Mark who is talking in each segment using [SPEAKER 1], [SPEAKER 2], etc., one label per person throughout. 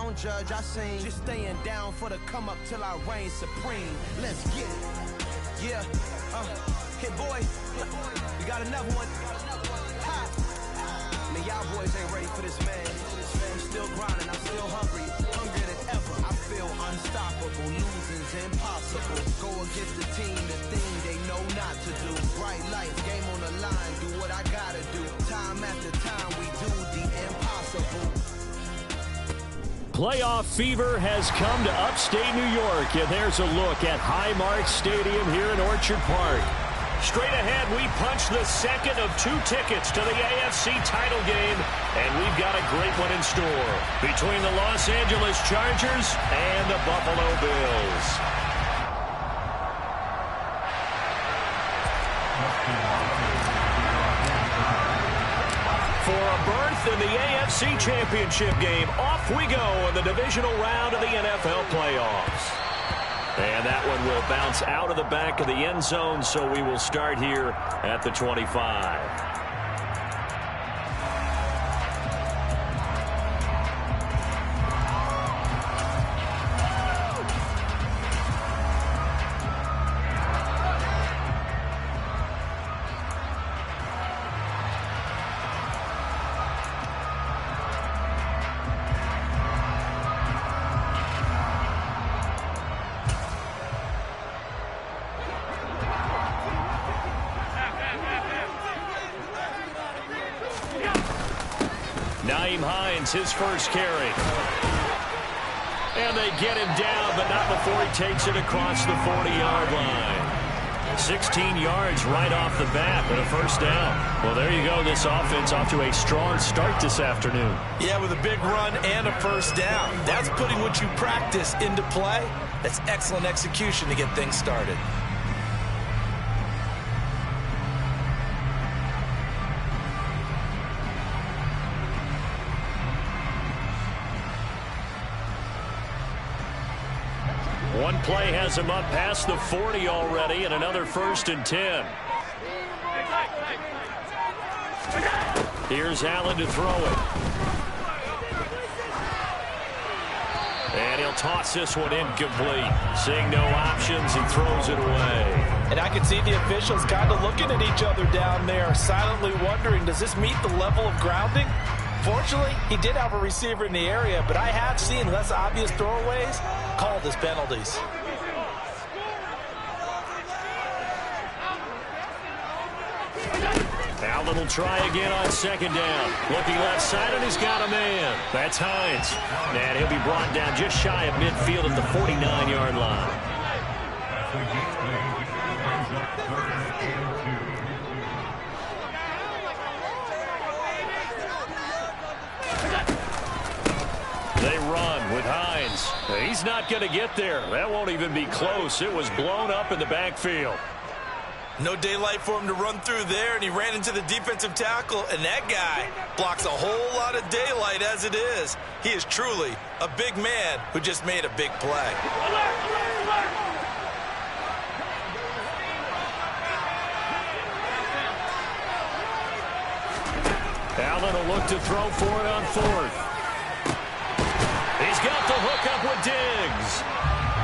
[SPEAKER 1] don't judge, I sing. Just staying down for the come up till I reign supreme. Let's get it. Yeah, hit boy, you got another one. Ha. Man, y'all boys ain't ready for this, man. I'm still grinding, I'm still hungry, hungrier than ever. I feel unstoppable, losing's impossible. Go against the team, the thing they know not to do. Bright light, game on the line, do what I gotta do. Time after time, we do the impossible.
[SPEAKER 2] Playoff fever has come to upstate New York, and there's a look at Highmark Stadium here in Orchard Park. Straight ahead, we punch the second of 2 tickets to the AFC title game, and we've got a great one in store between the Los Angeles Chargers and the Buffalo Bills. For a berth in the AFC Championship game, off we go in the divisional round of the NFL playoffs. And that one will bounce out of the back of the end zone, so we will start here at the 25. His first carry. And they get him down, but not before he takes it across the 40-yard line. 16 yards right off the bat and a first down. Well, there you go. This offense off to a strong start this afternoon.
[SPEAKER 3] Yeah, with a big run and a first down. That's putting what you practice into play. That's excellent execution to get things started.
[SPEAKER 2] One play has him up past the 40 already, and another 1st and 10. Here's Allen to throw it. And he'll toss this one incomplete. Seeing no options, he throws it away.
[SPEAKER 3] And I can see the officials kind of looking at each other down there, silently wondering, does this meet the level of grounding? Fortunately, he did have a receiver in the area, but I have seen less obvious throwaways called as penalties.
[SPEAKER 2] Allen will try again on 2nd down. Looking left side, and he's got a man. That's Hines. And he'll be brought down just shy of midfield at the 49-yard line. They run with Hines. He's not going to get there. That won't even be close. It was blown up in the backfield.
[SPEAKER 3] No daylight for him to run through there, and he ran into the defensive tackle, and that guy blocks a whole lot of daylight as it is. He is truly a big man who just made a big play.
[SPEAKER 2] Allen will look to throw for it on 4th. He's got the hook up with Diggs.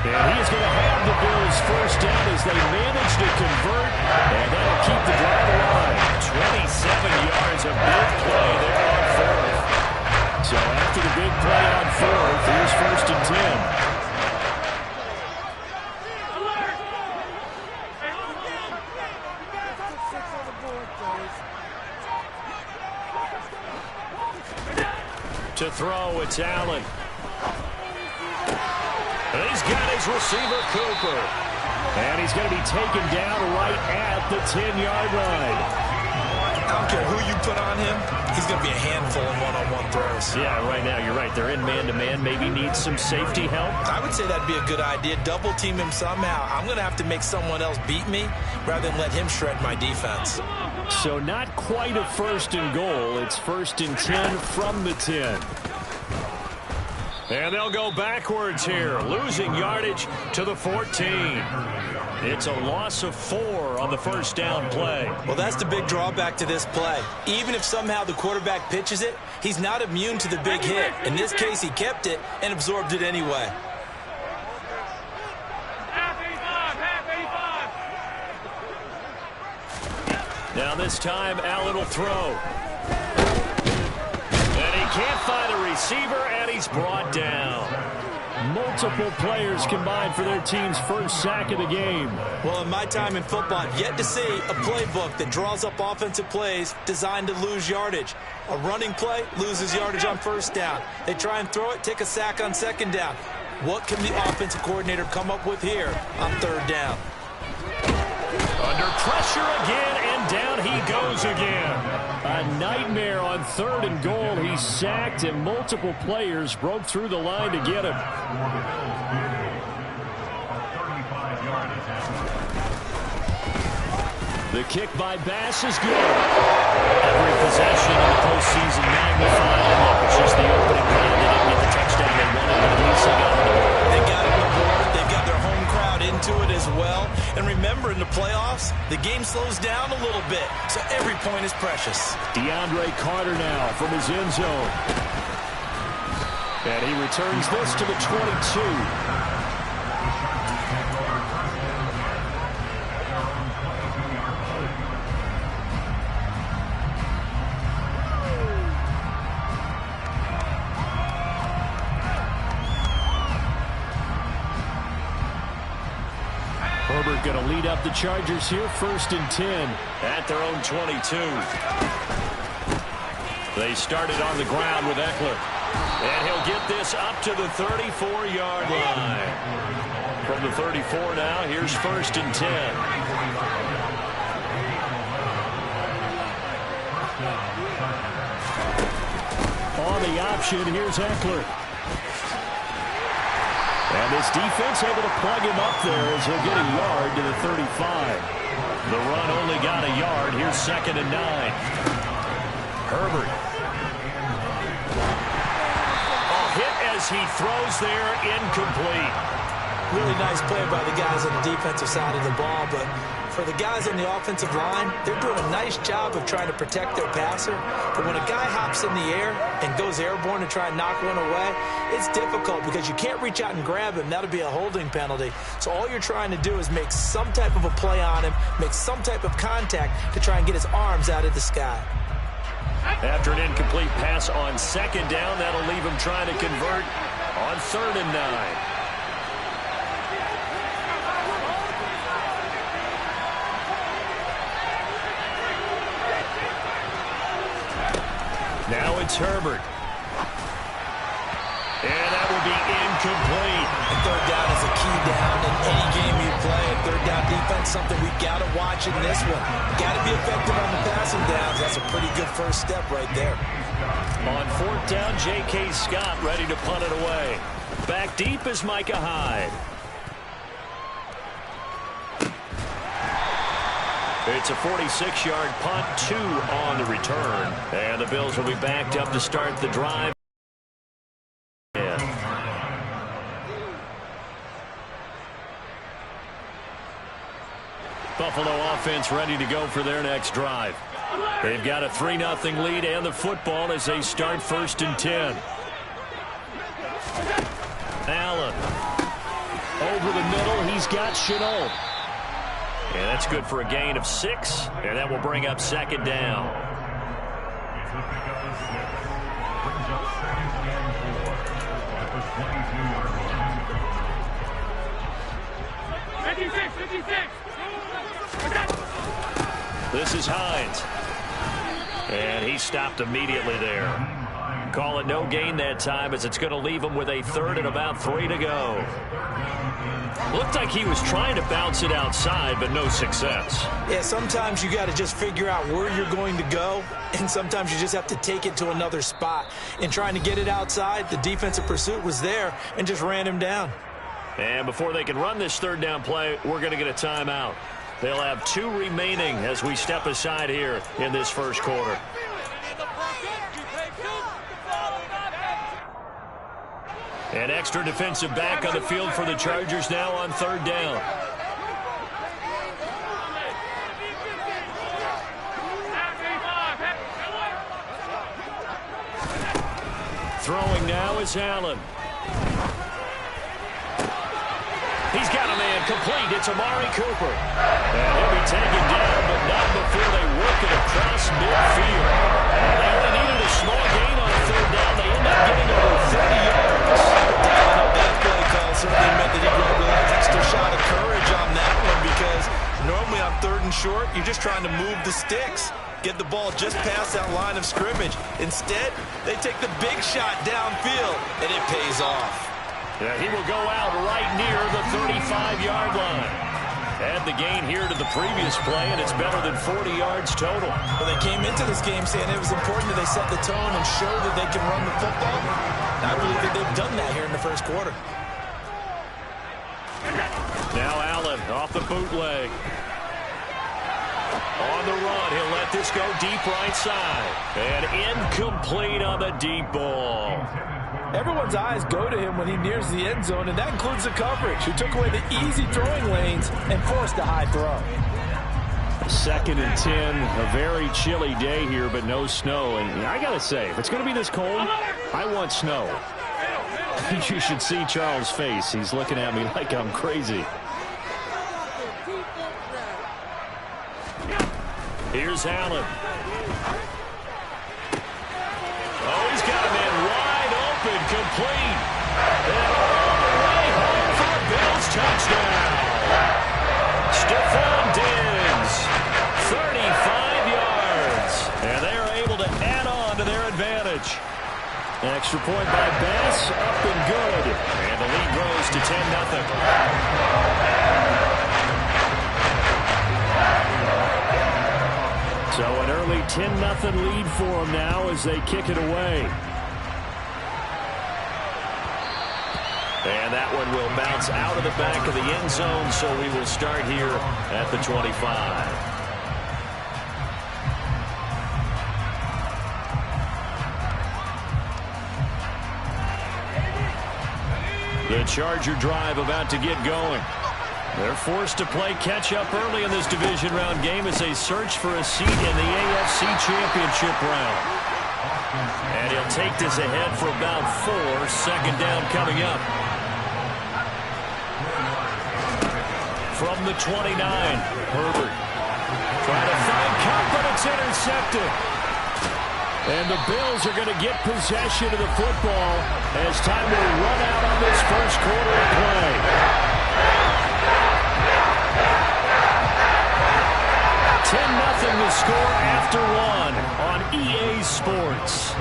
[SPEAKER 2] And he's going to have the Bills first down as they manage to convert. And that'll keep the drive alive. 27 yards, a big play there on 4th. So after the big play on 4th, here's 1st and 10. To throw, it's Allen. He's got his receiver, Cooper. And he's going to be taken down right at the 10-yard line.
[SPEAKER 3] I don't care who you put on him, he's going to be a handful in one-on-one throws.
[SPEAKER 2] Yeah, right now, you're right. They're in man-to-man. Maybe needs some safety help.
[SPEAKER 3] I would say that'd be a good idea. Double team him somehow. I'm going to have to make someone else beat me rather than let him shred my defense.
[SPEAKER 2] So not quite a 1st and goal. It's 1st and 10 from the 10. And they'll go backwards here, losing yardage to the 14. It's a loss of 4 on the first down play.
[SPEAKER 3] Well, that's the big drawback to this play. Even if somehow the quarterback pitches it, he's not immune to the big hit. In this case, he kept it and absorbed it anyway.
[SPEAKER 2] Now this time, Allen will throw. And he can't find a receiver, and he's brought down. Multiple players combined for their team's first sack of the game.
[SPEAKER 3] Well, in my time in football, I've yet to see a playbook that draws up offensive plays designed to lose yardage. A running play loses yardage on first down. They try and throw it, take a sack on second down. What can the offensive coordinator come up with here on third down?
[SPEAKER 2] Under pressure again, and down he goes again. A nightmare on third and goal. He's sacked, and multiple players broke through the line to get him. The kick by Bass is good. Every possession in the postseason magnified. And look, it's just the opening round. They didn't get the touchdown they wanted, but at least they got it on the board.
[SPEAKER 3] They got it on the board. They've got their home crowd into it as well. And remember, in the playoffs, the game slows down a little bit, so every point is precious.
[SPEAKER 2] DeAndre Carter now from his end zone. And he returns this to the 22. Herbert going to lead up the Chargers here, 1st and 10 at their own 22. They started on the ground with Eckler. And he'll get this up to the 34-yard line. From the 34 now, here's 1st and 10. On the option, here's Eckler. And this defense able to plug him up there as he'll get a yard to the 35. The run only got a yard. Here's 2nd and 9. Herbert. A hit as he throws there, incomplete.
[SPEAKER 3] Really nice play by the guys on the defensive side of the ball, but for the guys on the offensive line, they're doing a nice job of trying to protect their passer. But when a guy hops in the air and goes airborne to try and knock one away, it's difficult because you can't reach out and grab him. That'll be a holding penalty. So all you're trying to do is make some type of a play on him, make some type of contact to try and get his arms out of the sky.
[SPEAKER 2] After an incomplete pass on 2nd down, that'll leave him trying to convert on 3rd and 9. Now it's Herbert. And that will be incomplete.
[SPEAKER 3] And third down is a key down in any game you play. Third down defense, something we got to watch in this one. Got to be effective on the passing downs. That's a pretty good first step right there.
[SPEAKER 2] On 4th down, J.K. Scott ready to punt it away. Back deep is Micah Hyde. It's a 46-yard punt, 2 on the return. And the Bills will be backed up to start the drive. Buffalo offense ready to go for their next drive. They've got a 3-0 lead and the football as they start 1st and 10. Allen. Over the middle, he's got Chenault. And that's good for a gain of 6, and that will bring up 2nd down. This is Hines. And he stopped immediately there. Call it no gain that time as it's going to leave him with a 3rd and about 3 to go. Looked like he was trying to bounce it outside, but no success.
[SPEAKER 3] Yeah, sometimes you got to just figure out where you're going to go, and sometimes you just have to take it to another spot. In trying to get it outside, the defensive pursuit was there and just ran him down.
[SPEAKER 2] And before they can run this 3rd down play, we're going to get a timeout. They'll have 2 remaining as we step aside here in this first quarter. An extra defensive back on the field for the Chargers now on third down. Throwing now is Allen. He's got a man complete. It's Amari Cooper. And he'll be taken down, but not before they work it across midfield. They only needed a small gain on third down. They end up getting over 30 yards.
[SPEAKER 3] That play call certainly meant that he grabbed a little extra shot of courage on that one, because normally on third and short, you're just trying to move the sticks, get the ball just past that line of scrimmage. Instead, they take the big shot downfield, and it pays off.
[SPEAKER 2] Yeah, he will go out right near the 35-yard line. Add the gain here to the previous play, and it's better than 40 yards total.
[SPEAKER 3] Well, they came into this game saying it was important that they set the tone and show that they can run the football. And I believe that they've done that here in the first quarter.
[SPEAKER 2] Now Allen off the bootleg. On the run, he'll let this go deep right side. And incomplete on the deep ball.
[SPEAKER 3] Everyone's eyes go to him when he nears the end zone, and that includes the coverage, who took away the easy throwing lanes and forced a high throw.
[SPEAKER 2] 2nd and 10, a very chilly day here, but no snow. And I got to say, if it's going to be this cold, I want snow. You should see Charles' face. He's looking at me like I'm crazy. Here's Allen. Oh, he's got a man wide open, complete. And all the way home for the Bills touchdown. Stephon Diggs, 35 yards. And they are able to add on to their advantage. Extra point by Bass, up and good. And the lead grows to 10-0. So an early 10-0 lead for them now as they kick it away. And that one will bounce out of the back of the end zone, so we will start here at the 25. The Charger drive about to get going. They're forced to play catch-up early in this division round game as they search for a seat in the AFC Championship round. And he'll take this ahead for about 4. 2nd down coming up. From the 29, Herbert trying to find Cup, but it's intercepted. And the Bills are going to get possession of the football as time will run out on this first quarter of play. 10-0 the score after 1 on EA Sports.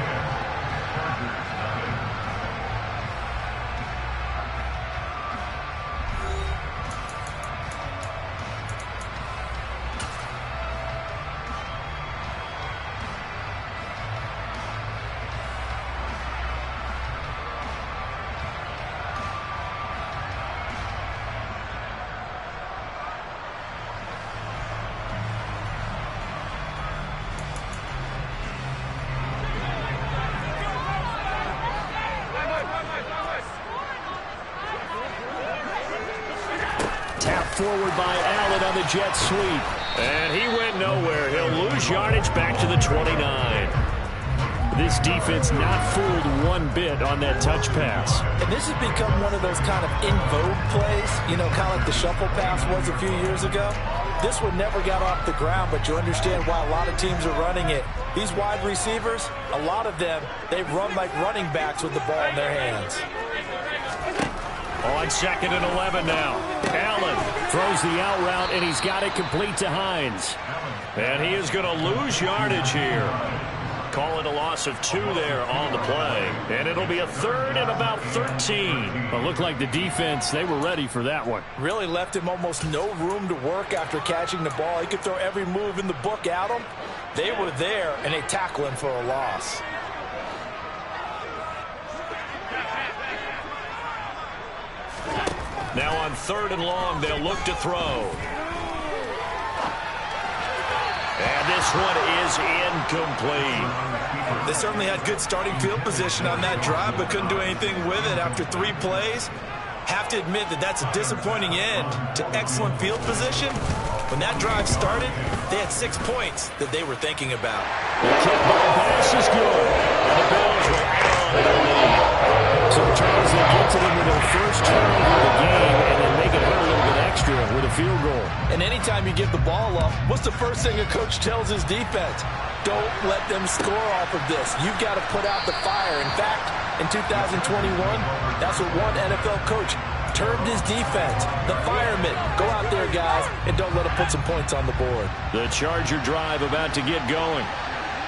[SPEAKER 2] Forward by Allen on the jet sweep. And he went nowhere. He'll lose yardage back to the 29. This defense not fooled one bit on that touch pass.
[SPEAKER 3] And this has become one of those kind of in vogue plays, you know, kind of like the shuffle pass was a few years ago. This one never got off the ground, but you understand why a lot of teams are running it. These wide receivers, a lot of them, they run like running backs with the ball in their hands.
[SPEAKER 2] On 2nd and 11 now. Allen throws the out route, and he's got it complete to Hines. And he is going to lose yardage here. Call it a loss of 2 there on the play. And it'll be a 3rd and about 13. It looked like the defense, they were ready for that one.
[SPEAKER 3] Really left him almost no room to work after catching the ball. He could throw every move in the book at him. They were there, and they tackle him for a loss.
[SPEAKER 2] Now on 3rd and long, they'll look to throw. And And this one is incomplete.
[SPEAKER 3] They certainly had good starting field position on that drive, but couldn't do anything with it after 3 plays. Have to admit that that's a disappointing end to excellent field position. When that drive started, they had 6 points that they were thinking about.
[SPEAKER 2] The kick by pass is good. And the Bills will add on to the lead. So Charles, they get to them with their first turnover of the game and then make it hurt a little bit extra with a field goal.
[SPEAKER 3] And anytime you give the ball up, what's the first thing a coach tells his defense? Don't let them score off of this. You've got to put out the fire. In fact, in 2021, that's what one NFL coach termed his defense. The firemen. Go out there, guys, and don't let them put some points on the board.
[SPEAKER 2] The Charger drive about to get going.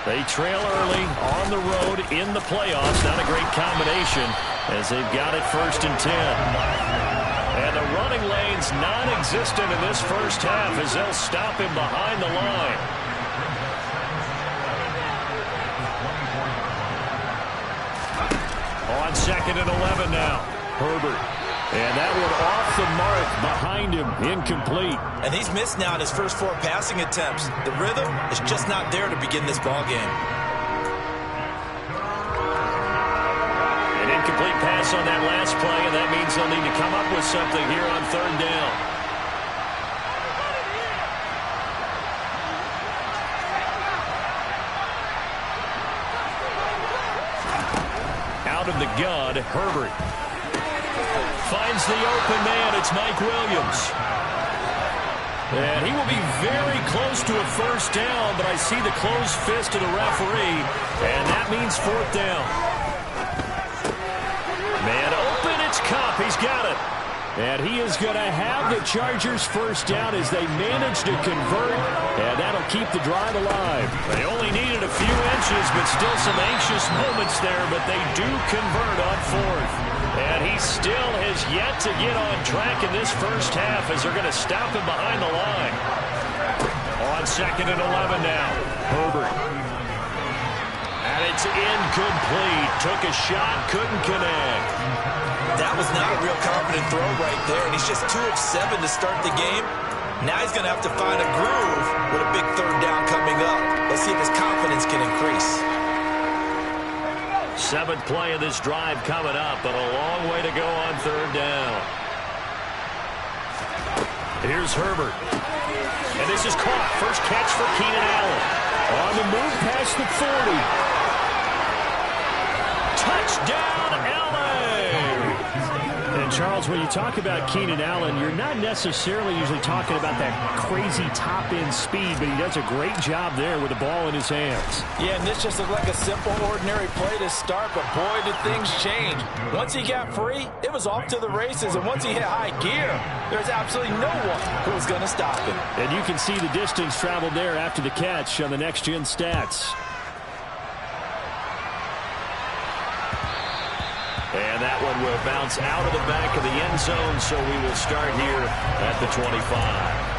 [SPEAKER 2] They trail early on the road in the playoffs. Not a great combination as they've got it 1st and 10. And the running lane's non-existent in this first half as they'll stop him behind the line. On 2nd and 11 now. Herbert. And that one off the mark behind him. Incomplete.
[SPEAKER 3] And he's missed now in his first 4 passing attempts. The rhythm is just not there to begin this ball game.
[SPEAKER 2] An incomplete pass on that last play, and that means they'll need to come up with something here on 3rd down. Out of the gun, Herbert. Finds the open man. It's Mike Williams. And he will be very close to a 1st down, but I see the closed fist of the referee, and that means 4th down. Man open, it's Kupp. He's got it. And he is going to have the Chargers 1st down as they manage to convert, and that'll keep the drive alive. They only needed a few inches, but still some anxious moments there, but they do convert on 4th. And he still has yet to get on track in this first half as they're going to stop him behind the line. On 2nd and 11 now, Herbert. And it's incomplete. Took a shot, couldn't connect.
[SPEAKER 3] That was not a real confident throw right there, and he's just 2 of 7 to start the game. Now he's going to have to find a groove with a big 3rd down coming up. Let's see if his confidence can increase.
[SPEAKER 2] 7th play of this drive coming up, but a long way to go on 3rd down. Here's Herbert. And this is caught. First catch for Keenan Allen. On the move past the 40. Touchdown, Allen! And Charles, when you talk about Keenan Allen, you're not necessarily usually talking about that crazy top-end speed, but he does a great job there with the ball in his hands.
[SPEAKER 3] Yeah, and this just looked like a simple, ordinary play to start, but boy, did things change. Once he got free, it was off to the races, and once he hit high gear, there's absolutely no one who was going to stop him.
[SPEAKER 2] And you can see the distance traveled there after the catch on the next-gen stats. And that one will bounce out of the back of the end zone, so we will start here at the 25.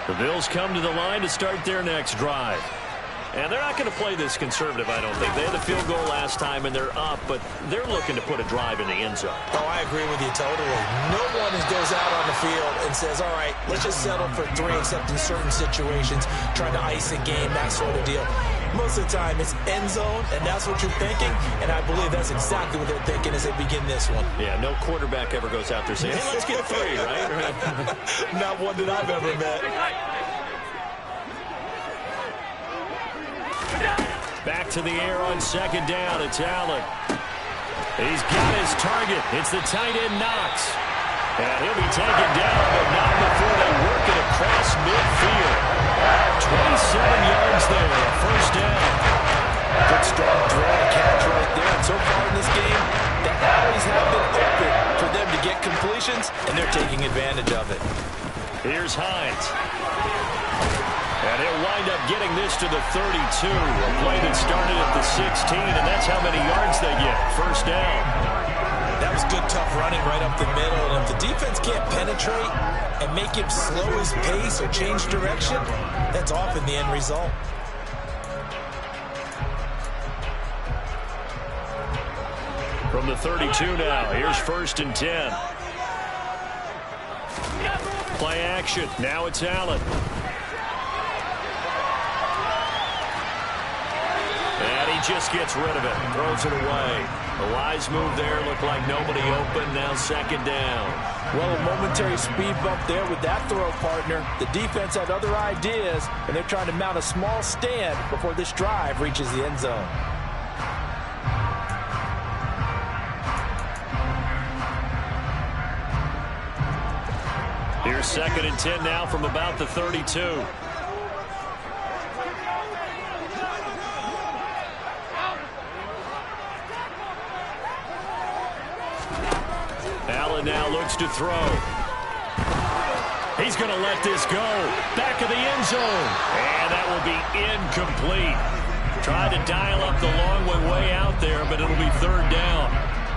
[SPEAKER 2] The Bills come to the line to start their next drive. And they're not going to play this conservative, I don't think. They had the field goal last time, and they're up, but they're looking to put a drive in the end zone.
[SPEAKER 3] Oh, I agree with you totally. No one goes out on the field and says, all right, let's just settle for 3, except in certain situations, trying to ice a game, that sort of deal. Most of the time, it's end zone, and that's what you're thinking, and I believe that's exactly what they're thinking as they begin this one.
[SPEAKER 2] Yeah, no quarterback ever goes out there saying, hey, let's get 3, right?
[SPEAKER 3] Not one that I've ever met.
[SPEAKER 2] Back to the air on 2nd down. It's Allen. He's got his target. It's the tight end Knox. And he'll be taken down, but not before they work it across midfield. 27 yards there, a 1st down.
[SPEAKER 3] Good strong throw and catch right there. And so far in this game, the alleys have been open for them to get completions, and they're taking advantage of it.
[SPEAKER 2] Here's Hines. And he'll wind up getting this to the 32. A play that started at the 16, and that's how many yards they get. 1st down.
[SPEAKER 3] That was good, tough running right up the middle. And if the defense can't penetrate and make him slow his pace or change direction, that's often the end result.
[SPEAKER 2] From the 32 now, here's 1st and 10. Play action. Now it's Allen. And he just gets rid of it. Throws it away. A wise move there. Looked like nobody open. Now 2nd down.
[SPEAKER 3] Well, a momentary speed bump there with that throw, partner. The defense had other ideas, and they're trying to mount a small stand before this drive reaches the end zone.
[SPEAKER 2] Here's 2nd and 10 now from about the 32. Allen now looks to throw. He's going to let this go. Back of the end zone. And that will be incomplete. Tried to dial up the long way out there, but it'll be 3rd down.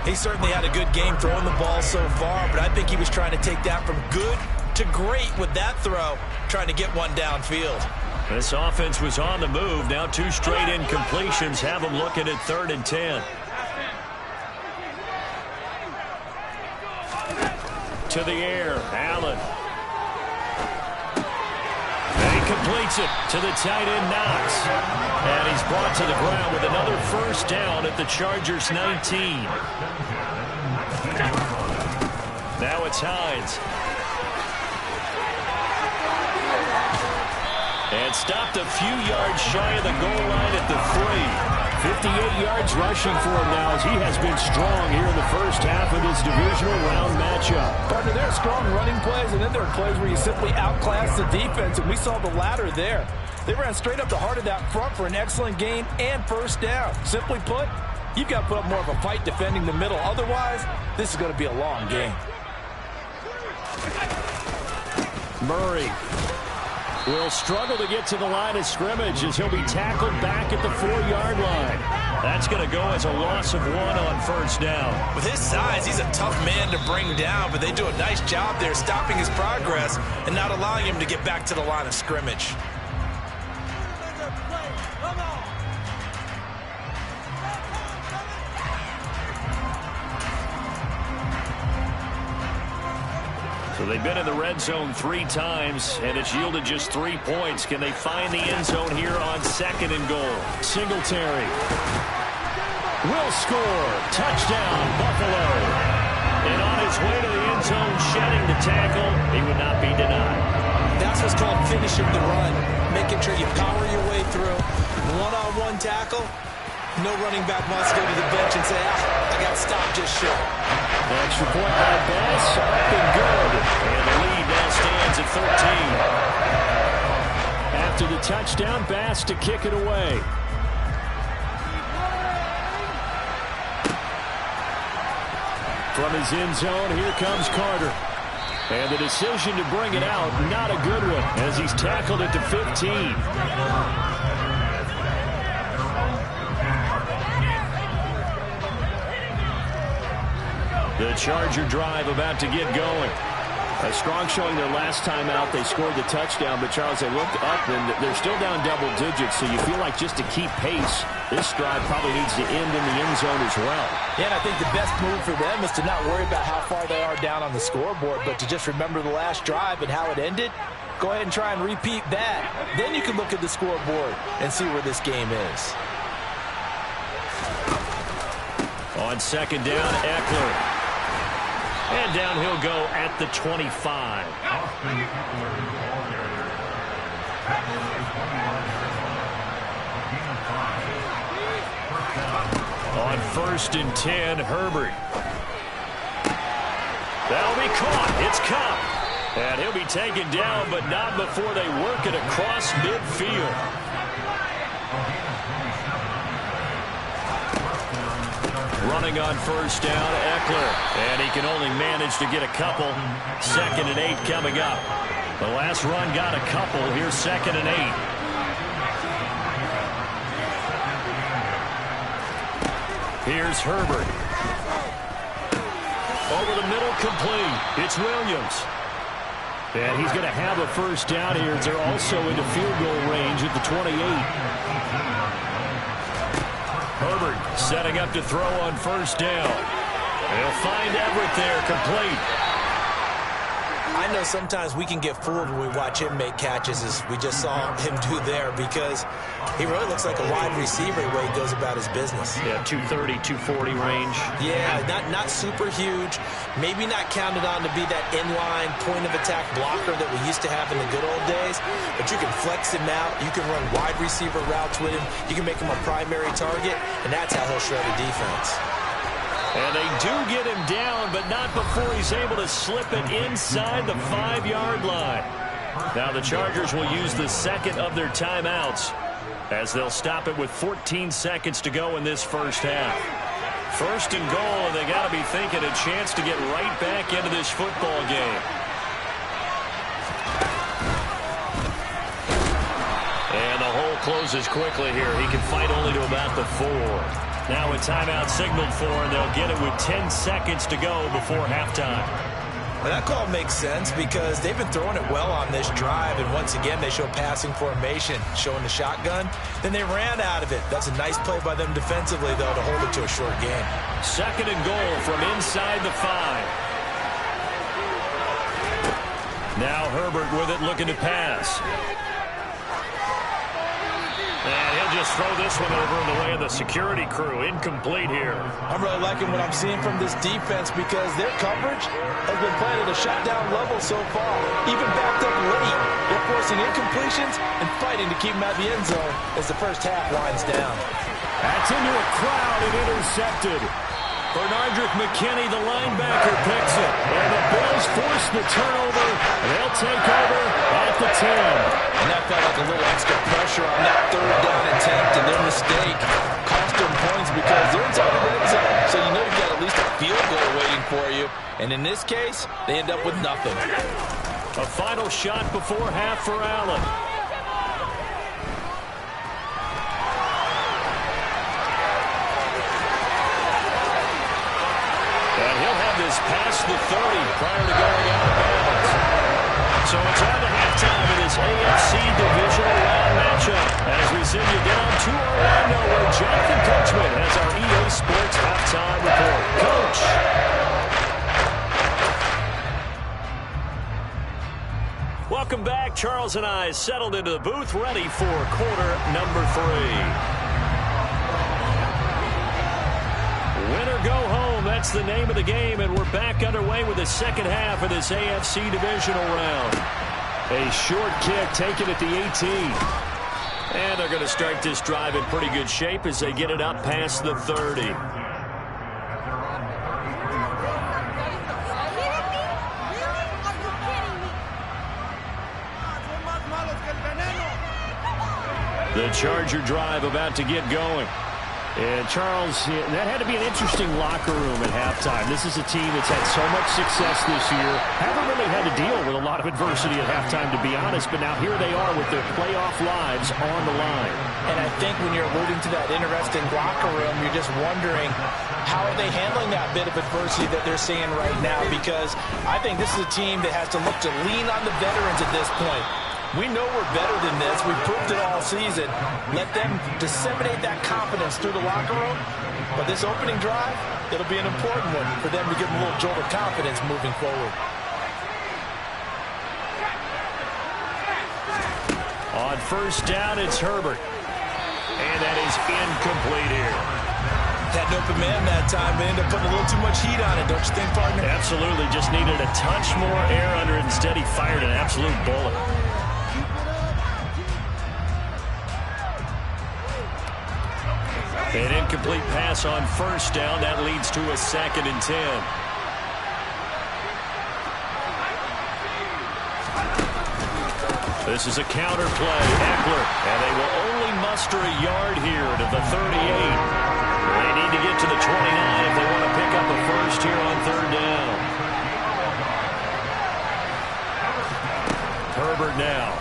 [SPEAKER 3] He certainly had a good game throwing the ball so far, but I think he was trying to take that from good to great with that throw, trying to get one downfield.
[SPEAKER 2] This offense was on the move. Now 2 straight incompletions have them looking at 3rd and 10. To the air, Allen. And he completes it to the tight end, Knox. And he's brought to the ground with another 1st down at the Chargers' 19. Now it's Hines. And stopped a few yards shy of the goal line at the 3. 58 yards rushing for him now as he has been strong here in the first half of this divisional round matchup.
[SPEAKER 3] Partner, there are strong running plays, and then there are plays where you simply outclass the defense, and we saw the latter there. They ran straight up the heart of that front for an excellent gain and 1st down. Simply put, you've got to put up more of a fight defending the middle. Otherwise, this is going to be a long game.
[SPEAKER 2] Murray will struggle to get to the line of scrimmage as he'll be tackled back at the 4-yard line. That's going to go as a loss of 1 on 1st down.
[SPEAKER 3] With his size, he's a tough man to bring down, but they do a nice job there stopping his progress and not allowing him to get back to the line of scrimmage.
[SPEAKER 2] So they've been in the red zone 3 times, and it's yielded just 3 points. Can they find the end zone here on 2nd and goal? Singletary will score. Touchdown, Buffalo. And on his way to the end zone, shedding the tackle, he would not be denied.
[SPEAKER 3] That's what's called finishing the run, making sure you power your way through. One-on-one tackle. No running back wants to go to the bench and say, I got stopped just short.
[SPEAKER 2] Extra point by Bass, up and good. And the lead now stands at 13. After the touchdown, Bass to kick it away. From his end zone, here comes Carter. And the decision to bring it out, not a good one, as he's tackled it to 15. The Charger drive about to get going. A strong showing their last time out. They scored the touchdown, but Charles, they looked up, and they're still down double digits, so you feel like just to keep pace, this drive probably needs to end in the end zone as well.
[SPEAKER 3] Yeah, and I think the best move for them is to not worry about how far they are down on the scoreboard, but to just remember the last drive and how it ended. Go ahead and try and repeat that. Then you can look at the scoreboard and see where this game is.
[SPEAKER 2] On 2nd down, Eckler. And down he'll go at the 25. On 1st and 10, Herbert. That'll be caught. It's Cup. And he'll be taken down, but not before they work it across midfield. Running on 1st down, Eckler. And he can only manage to get a couple. 2nd and 8 coming up. The last run got a couple. Here's 2nd and 8. Here's Herbert. Over the middle, complete. It's Williams. And he's going to have a first down here. They're also into field goal range at the 28. Herbert setting up to throw on first down. They'll find Everett there, complete.
[SPEAKER 3] I know sometimes we can get fooled when we watch him make catches, as we just saw him do there, because he really looks like a wide receiver the way he goes about his business.
[SPEAKER 2] Yeah, 230, 240 range.
[SPEAKER 3] Yeah, not super huge. Maybe not counted on to be that inline point-of-attack blocker that we used to have in the good old days, but you can flex him out. You can run wide receiver routes with him. You can make him a primary target, and that's how he'll shred a defense.
[SPEAKER 2] And they do get him down, but not before he's able to slip it inside the 5-yard line. Now the Chargers will use the second of their timeouts as they'll stop it with 14 seconds to go in this first half. First and goal, and they got to be thinking a chance to get right back into this football game. And the hole closes quickly here. He can fight only to about the 4. Now a timeout signaled for, and they'll get it with 10 seconds to go before halftime.
[SPEAKER 3] Well, that call makes sense because they've been throwing it well on this drive, and once again they show passing formation, showing the shotgun. Then they ran out of it. That's a nice play by them defensively, though, to hold it to a short game.
[SPEAKER 2] Second and goal from inside the 5. Now Herbert with it, looking to pass. And he'll just throw this one over in the way of the security crew. Incomplete here.
[SPEAKER 3] I'm really liking what I'm seeing from this defense because their coverage has been playing at a shutdown level so far. Even backed up late, they're forcing incompletions and fighting to keep them out of the end zone as the first half winds down.
[SPEAKER 2] That's into a crowd and intercepted. Bernardrick McKinney, the linebacker, picks it. And the Bills force the turnover. They'll take over at the 10.
[SPEAKER 3] And that felt like a little extra pressure on that third down attempt, and their mistake cost them points because they're inside the red zone. So you know you've got at least a field goal waiting for you. And in this case, they end up with nothing.
[SPEAKER 2] A final shot before half for Allen. And he'll have this past the 30 prior to going out of bounds. So it's on to halftime in this AFC divisional round matchup as we send you down to Orlando where Jonathan Coachman has our EA Sports halftime report. Coach. Welcome back. Charles and I settled into the booth ready for quarter number 3. Win or go home, that's the name of the game, and we're back underway with the second half of this AFC divisional round. A short kick taken at the 18. And they're going to start this drive in pretty good shape as they get it up past the 30. The Charger drive about to get going. And Charles, that had to be an interesting locker room at halftime. This is a team that's had so much success this year. Haven't really had to deal with a lot of adversity at halftime, to be honest. But now here they are with their playoff lives on the line.
[SPEAKER 3] And I think when you're alluding to that interesting locker room, you're just wondering how are they handling that bit of adversity that they're seeing right now? Because I think this is a team that has to look to lean on the veterans at this point. We know we're better than this. We've proved it all season. Let them disseminate that confidence through the locker room. But this opening drive, it'll be an important one for them to give them a little jolt of confidence moving forward.
[SPEAKER 2] On first down, it's Herbert. And that is incomplete here.
[SPEAKER 3] Had an open man that time, but ended up putting a little too much heat on it, don't you think, partner?
[SPEAKER 2] Absolutely. Just needed a touch more air under it. Instead, he fired an absolute bullet. An incomplete pass on first down. That leads to a 2nd and 10. This is a counter play. Eckler. And they will only muster a yard here to the 38. They need to get to the 29 if they want to pick up a first here on third down. Herbert now.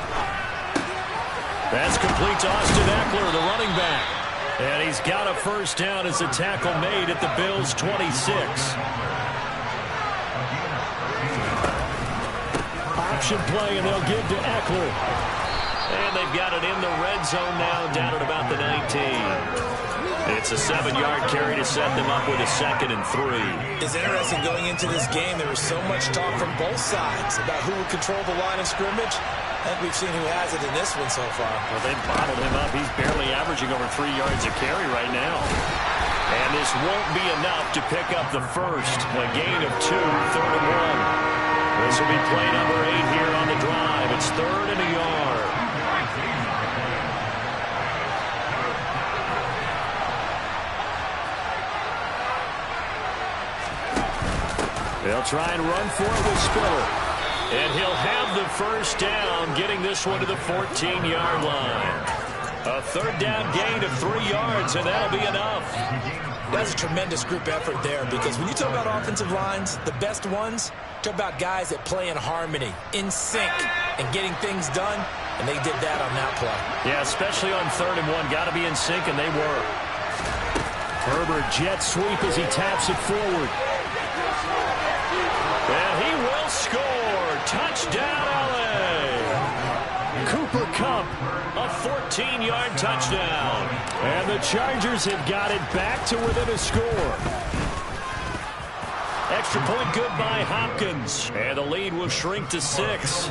[SPEAKER 2] That's complete to Austin Eckler, the running back. And he's got a first down as a tackle made at the Bills' 26. option play, and they'll give to Eckler.
[SPEAKER 4] And they've got it in the red zone now, down at about the 19. It's a 7-yard carry to set them up with a 2nd and 3.
[SPEAKER 3] It's interesting going into this game. There was so much talk from both sides about who would control the line of scrimmage. And we've seen who has it in this one so far.
[SPEAKER 2] Well, they've bottled him up. He's barely averaging over 3 yards a carry right now. And this won't be enough to pick up the first. A gain of 2, 3rd and 1. This will be play number 8 here on the drive. It's 3rd and a yard. They'll try and run for it with Spiller. And he'll have the first down, getting this one to the 14-yard line. A 3rd down gain of 3 yards, and that'll be enough.
[SPEAKER 3] That's a tremendous group effort there, because when you talk about offensive lines, the best ones, talk about guys that play in harmony, in sync, and getting things done, and they did that on that play.
[SPEAKER 2] Yeah, especially on 3rd and 1. Got to be in sync, and they were. Herbert jet sweep as he taps it forward. And he will score. Touchdown, L.A. Cooper Kupp, a 14-yard touchdown. And the Chargers have got it back to within a score. Extra point good by Hopkins. And the lead will shrink to 6.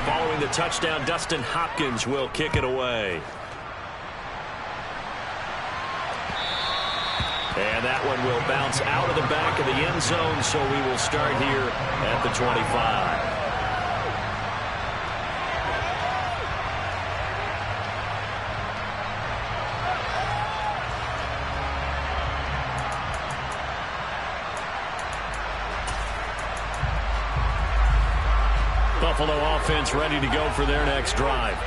[SPEAKER 2] Following the touchdown, Dustin Hopkins will kick it away. And that one will bounce out of the back of the end zone, so we will start here at the 25. Buffalo offense ready to go for their next drive.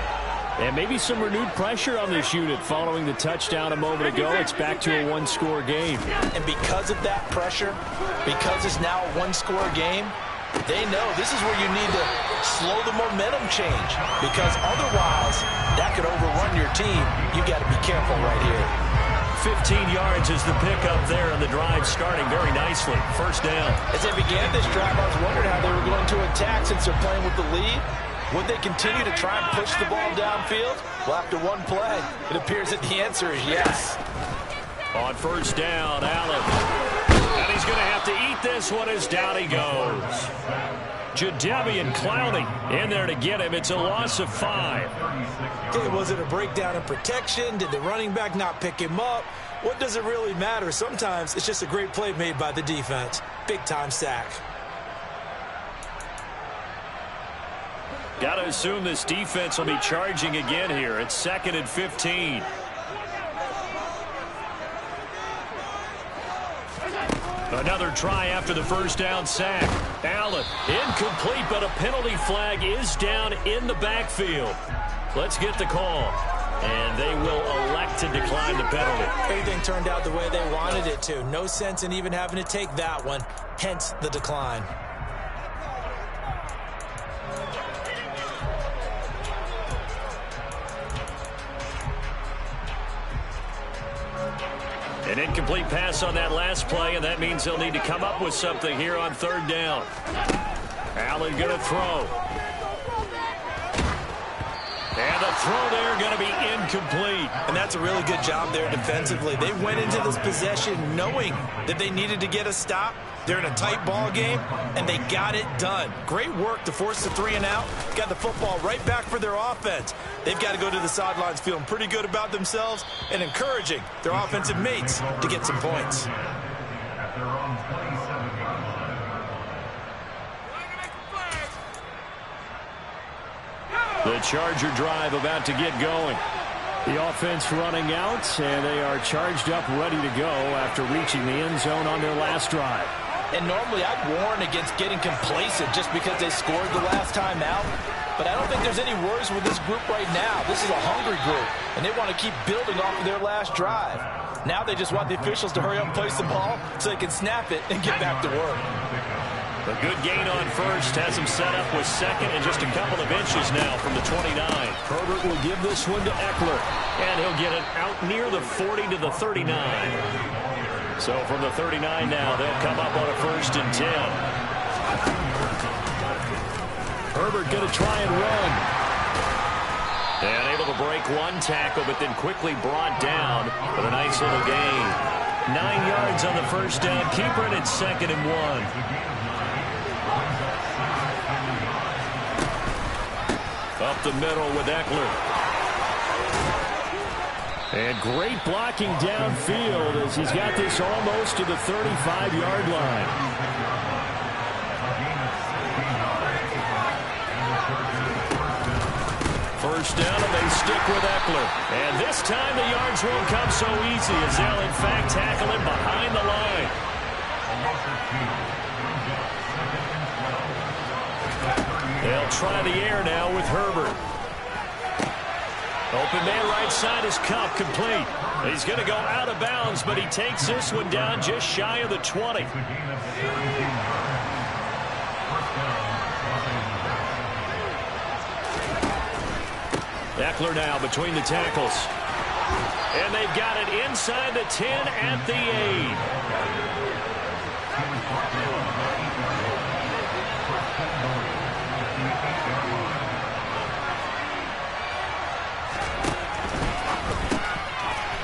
[SPEAKER 2] And maybe some renewed pressure on this unit following the touchdown a moment ago. It's back to a 1-score game.
[SPEAKER 3] And because of that pressure, because it's now a 1-score game, they know this is where you need to slow the momentum change, because otherwise that could overrun your team. You've got to be careful right here.
[SPEAKER 2] 15 yards is the pickup there, and the drive starting very nicely. First down.
[SPEAKER 3] As they began this drive, I was wondering how they were going to attack since they're playing with the lead. Would they continue to try and push the ball downfield? Well, after one play, it appears that the answer is yes.
[SPEAKER 2] On first down, Allen. And he's going to have to eat this one as down he goes. Jadeveon Clowney in there to get him. It's a loss of 5.
[SPEAKER 3] Okay, was it a breakdown in protection? Did the running back not pick him up? What does it really matter? Sometimes it's just a great play made by the defense. Big-time sack.
[SPEAKER 2] Got to assume this defense will be charging again here. It's 2nd and 15. Another try after the first down sack. Allen, incomplete, but a penalty flag is down in the backfield. Let's get the call. And they will elect to decline the penalty.
[SPEAKER 3] Everything turned out the way they wanted it to. No sense in even having to take that one, hence the decline.
[SPEAKER 2] An incomplete pass on that last play, and that means they'll need to come up with something here on 3rd down. Allen going to throw. And the throw there going to be incomplete.
[SPEAKER 3] And that's a really good job there defensively. They went into this possession knowing that they needed to get a stop. They're in a tight ball game, and they got it done. Great work to force the 3 and out. Got the football right back for their offense. They've got to go to the sidelines feeling pretty good about themselves and encouraging their offensive mates to get some points.
[SPEAKER 2] The Charger drive about to get going. The offense running out, and they are charged up, ready to go after reaching the end zone on their last drive.
[SPEAKER 3] And normally I'd warn against getting complacent just because they scored the last time out. But I don't think there's any worries with this group right now. This is a hungry group, and they want to keep building off of their last drive. Now they just want the officials to hurry up and place the ball so they can snap it and get back to work.
[SPEAKER 2] A good gain on first has him set up with 2nd and just a couple of inches now from the 29. Herbert will give this one to Eckler, and he'll get it out near the 40 to the 39. So from the 39 now, they'll come up on a 1st and 10. Herbert going to try and run.
[SPEAKER 4] And able to break one tackle, but then quickly brought down for a nice little gain. 9 yards on the first down. Keeper it at 2nd and 1. Up the middle with Eckler.
[SPEAKER 2] And great blocking downfield as he's got this almost to the 35-yard line. First down, and they stick with Eckler. And this time the yards won't come so easy as they'll, in fact, tackle him behind the line. They'll try the air now with Herbert. Open man right side is Cup, complete. He's going to go out of bounds, but he takes this one down just shy of the 20. Eckler now between the tackles. And they've got it inside the 10 at the 8.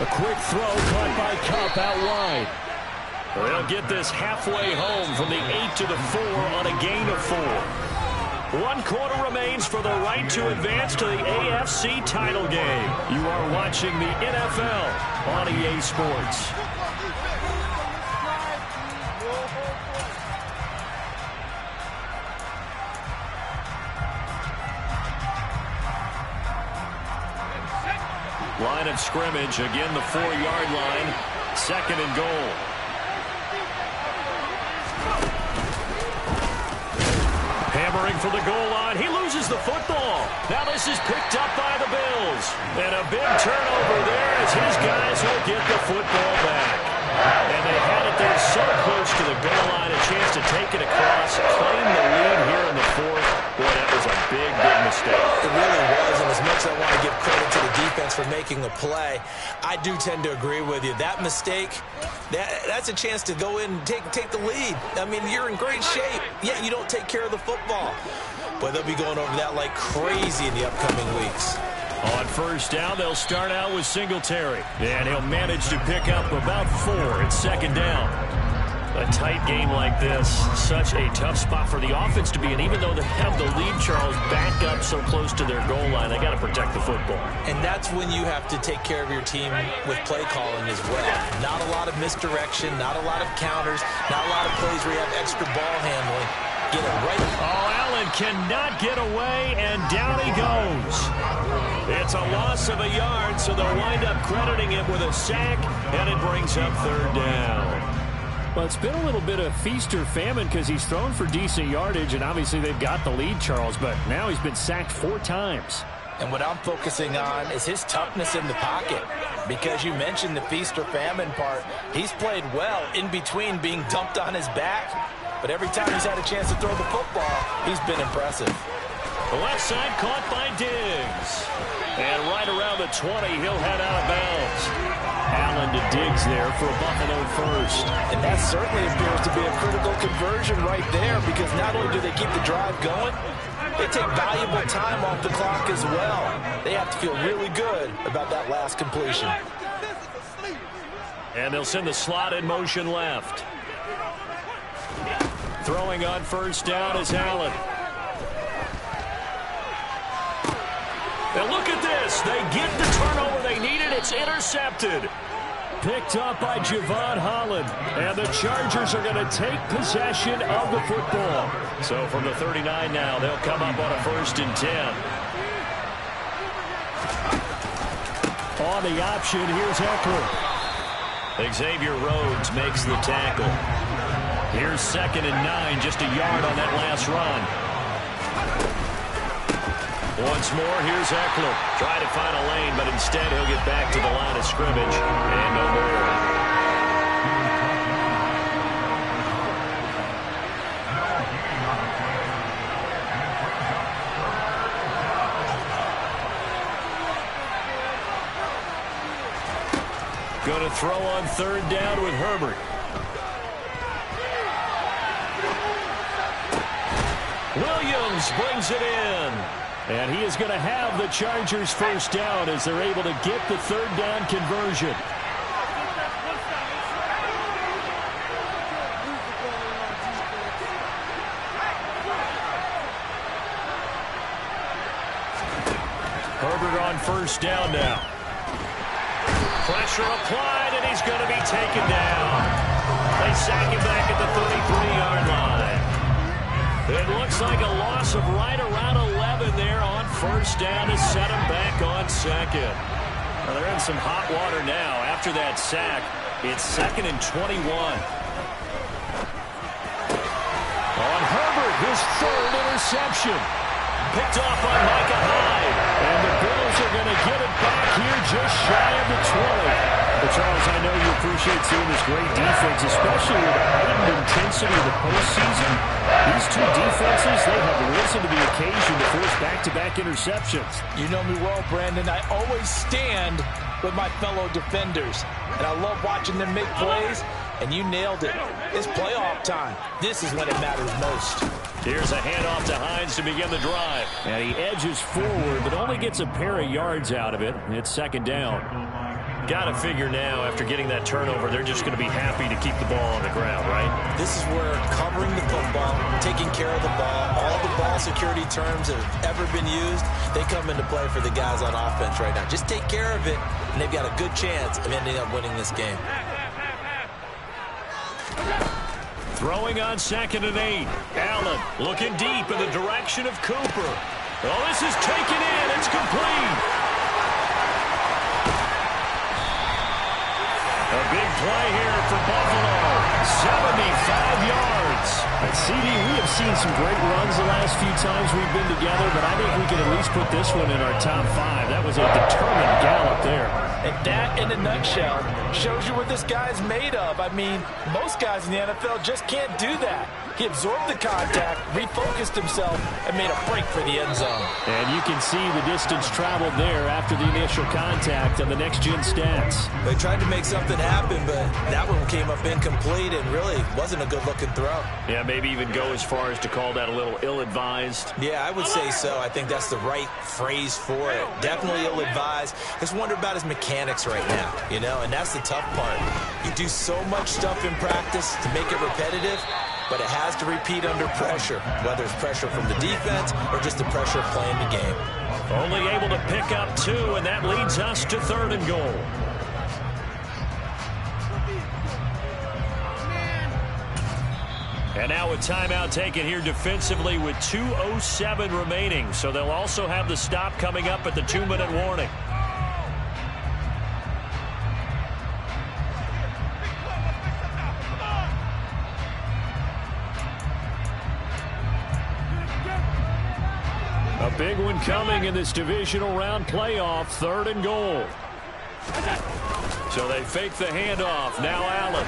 [SPEAKER 2] A quick throw caught by Cup out wide. They'll get this halfway home from the 8 to the 4 on a gain of 4. 1 quarter remains for the right to advance to the AFC title game. You are watching the NFL on EA Sports. Line of scrimmage, again the 4-yard line, 2nd and goal. Hammering for the goal line. He loses the football. Now this is picked up by the Bills. And a big turnover there as his guys will get the football back. And they had it there so close to the goal line, a chance to take it across, claim the lead here in the 4th. Boy, that was a big, big mistake.
[SPEAKER 3] It really was, and as much as I want to give credit to the defense for making a play, I do tend to agree with you. That mistake, that's a chance to go in and take the lead. I mean, you're in great shape, yet you don't take care of the football. But they'll be going over that like crazy in the upcoming weeks.
[SPEAKER 2] On first down, they'll start out with Singletary. And he'll manage to pick up about 4 at 2nd down. A tight game like this, such a tough spot for the offense to be in. Even though they have the lead, Charles, back up so close to their goal line, they got to protect the football.
[SPEAKER 3] And that's when you have to take care of your team with play calling as well. Not a lot of misdirection, not a lot of counters, not a lot of plays where you have extra ball handling. Get it right.
[SPEAKER 2] Oh, Allen cannot get away, and down he goes. It's a loss of a yard, so they'll wind up crediting him with a sack, and it brings up 3rd down. Well, it's been a little bit of feast or famine because he's thrown for decent yardage, and obviously they've got the lead, Charles, but now he's been sacked 4 times.
[SPEAKER 3] And what I'm focusing on is his toughness in the pocket, because you mentioned the feast or famine part. He's played well in between being dumped on his back, but every time he's had a chance to throw the football, he's been impressive.
[SPEAKER 2] The left side caught by Diggs. And right around the 20, he'll head out of bounds. Allen to Diggs there for a Buffalo first.
[SPEAKER 3] And that certainly appears to be a critical conversion right there, because not only do they keep the drive going, they take valuable time off the clock as well. They have to feel really good about that last completion.
[SPEAKER 2] And they'll send the slot in motion left. Throwing on first down is Allen. And look at this. They get the turnover they needed. It's intercepted. Picked up by Javon Holland. And the Chargers are going to take possession of the football. So from the 39 now, they'll come up on a 1st and 10. On the option, here's Eckler.
[SPEAKER 4] Xavier Rhodes makes the tackle. Here's 2nd and 9, just a yard on that last run. Once more, here's Eckler. Trying to find a lane, but instead he'll get back to the line of scrimmage. And no more.
[SPEAKER 2] Going to throw on 3rd down with Herbert. Williams brings it in. And he is going to have the Chargers first down as they're able to get the third down conversion. Herbert on first down now. Pressure applied, and he's going to be taken down. They sack him back at the 33-yard line. It looks like a loss of right around 11 there on first down to set him back on second. Well, they're in some hot water now. After that sack, it's 2nd and 21. On Herbert, his third interception. Picked off by Micah Hyde. And the Bills are going to get it back here just shy of the 20. But Charles, I know you appreciate seeing this great defense, especially with the heightened intensity of the postseason. These two defenses, they have risen to the occasion to force back-to-back interceptions.
[SPEAKER 3] You know me well, Brandon. I always stand with my fellow defenders. And I love watching them make plays. And you nailed it. It's playoff time. This is when it matters most.
[SPEAKER 2] Here's a handoff to Hines to begin the drive. And he edges forward, but only gets a pair of yards out of it. It's 2nd down. Got to figure now, after getting that turnover, they're just going to be happy to keep the ball on the ground, right?
[SPEAKER 3] This is where covering the football, taking care of the ball, all the ball security terms that have ever been used, they come into play for the guys on offense right now. Just take care of it, and they've got a good chance of ending up winning this game.
[SPEAKER 2] Throwing on 2nd and 8. Allen looking deep in the direction of Cooper. Oh, this is taken in. It's complete. A big play here for Buffalo. 75 yards. At CD, we have seen some great runs the last few times we've been together, but I think we can at least put this one in our top 5. That was a determined gallop there.
[SPEAKER 3] And that, in a nutshell, shows you what this guy's made of. I mean, most guys in the NFL just can't do that. He absorbed the contact, refocused himself, and made a break for the end zone.
[SPEAKER 2] And you can see the distance traveled there after the initial contact on the next-gen stats.
[SPEAKER 3] They tried to make something happen, but that one came up incomplete and really wasn't a good-looking throw.
[SPEAKER 2] Yeah, maybe even go as far as to call that a little ill-advised.
[SPEAKER 3] Yeah, I would say so. I think that's the right phrase for it. Definitely ill-advised. Just wonder about his mechanics right now, you know, and that's the tough part. You do so much stuff in practice to make it repetitive, but it has to repeat under pressure, whether it's pressure from the defense or just the pressure of playing the game.
[SPEAKER 2] Only able to pick up 2, and that leads us to 3rd and goal. And now a timeout taken here defensively with 2:07 remaining. So they'll also have the stop coming up at the 2-minute warning. A big one coming in this divisional round playoff, 3rd and goal. So they fake the handoff. Now Allen.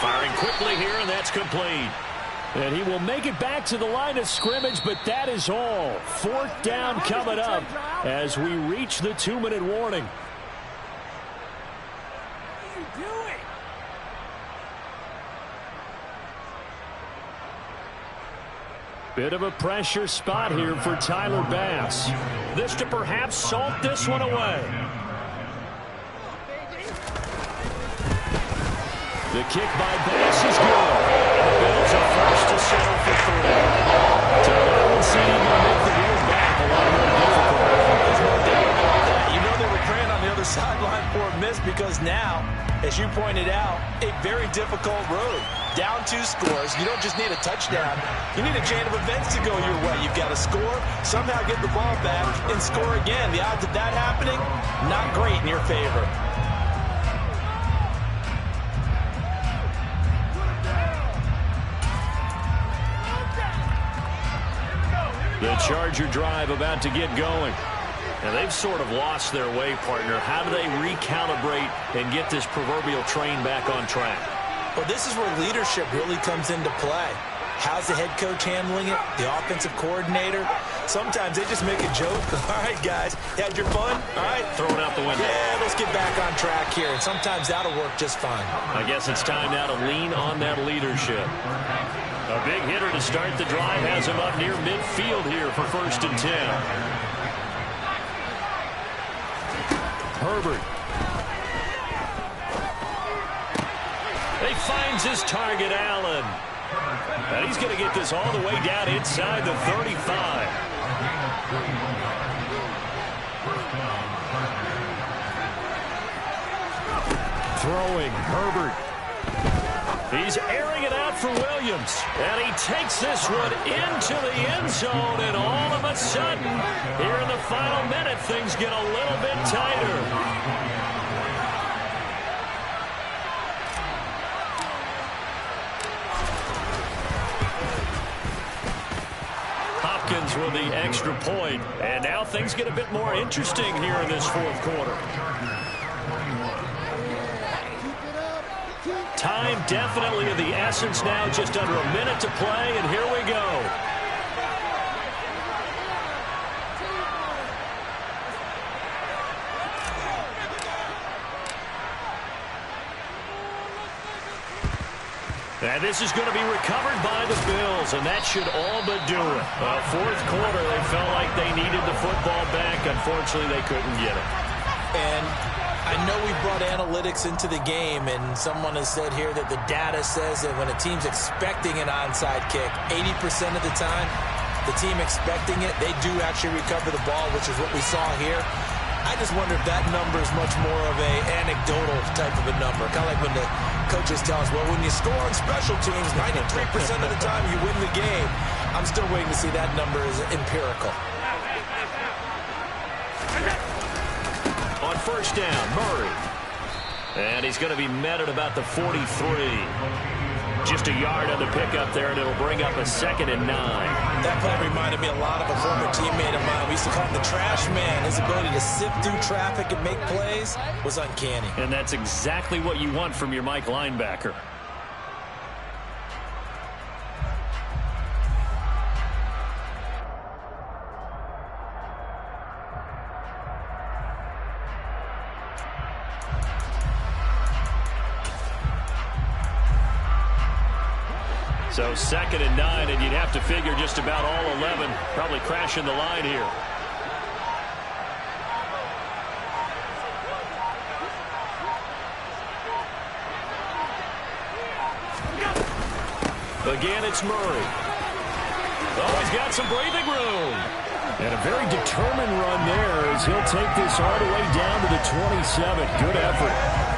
[SPEAKER 2] Firing quickly here, and that's complete. And he will make it back to the line of scrimmage, but that is all. 4th down coming up as we reach the 2-minute warning. Bit of a pressure spot here for Tyler Bass. This to perhaps salt this one away. The kick by Bass is good. And the Bills are first to settle for 3. So that one seemed to make the road back a lot more difficult.
[SPEAKER 3] There's no doubt about that. You know they were praying on the other sideline for a miss because now, as you pointed out, a very difficult road. Down 2 scores. You don't just need a touchdown. You need a chain of events to go your way. You've got to score, somehow get the ball back, and score again. The odds of that happening, not great in your favor.
[SPEAKER 2] The Charger drive about to get going. And they've sort of lost their way, partner. How do they recalibrate and get this proverbial train back on track?
[SPEAKER 3] Well, this is where leadership really comes into play. How's the head coach handling it? The offensive coordinator? Sometimes they just make a joke. All right, guys, you had your fun? All right.
[SPEAKER 2] Throw it out the window.
[SPEAKER 3] Yeah, let's get back on track here. And sometimes that'll work just fine.
[SPEAKER 2] I guess it's time now to lean on that leadership. A big hitter to start the drive has him up near midfield here for 1st and 10. Herbert. He finds his target, Allen. And he's going to get this all the way down inside the 35. Throwing, Herbert. He's airing it out for Williams. And he takes this one into the end zone. And all of a sudden, here in the final minute, things get a little bit tighter. With the extra point. And now things get a bit more interesting here in this 4th quarter. Time definitely of the essence now, just under a minute to play, and here we go. And this is going to be recovered by the Bills, and that should all but do it. 4th quarter, they felt like they needed the football back. Unfortunately, they couldn't get it.
[SPEAKER 3] And I know we brought analytics into the game, and someone has said here that the data says that when a team's expecting an onside kick, 80% of the time, the team expecting it, they do actually recover the ball, which is what we saw here. I just wonder if that number is much more of a anecdotal type of a number. Kind of like when the coaches tell us, well, when you score on special teams, 93% of the time you win the game. I'm still waiting to see that number is empirical.
[SPEAKER 2] On 1st down, Murray. And he's going to be met at about the 43. Just a yard on the pickup there, and it'll bring up a 2nd and 9.
[SPEAKER 3] That play reminded me a lot of a former teammate of mine. We used to call him the trash man. His ability to sift through traffic and make plays was uncanny.
[SPEAKER 2] And that's exactly what you want from your Mike linebacker. So 2nd and 9, and you'd have to figure just about all 11 probably crashing the line here. Again, it's Murray. Oh, he's got some breathing room. And a very determined run there as he'll take this all the way down to the 27. Good effort.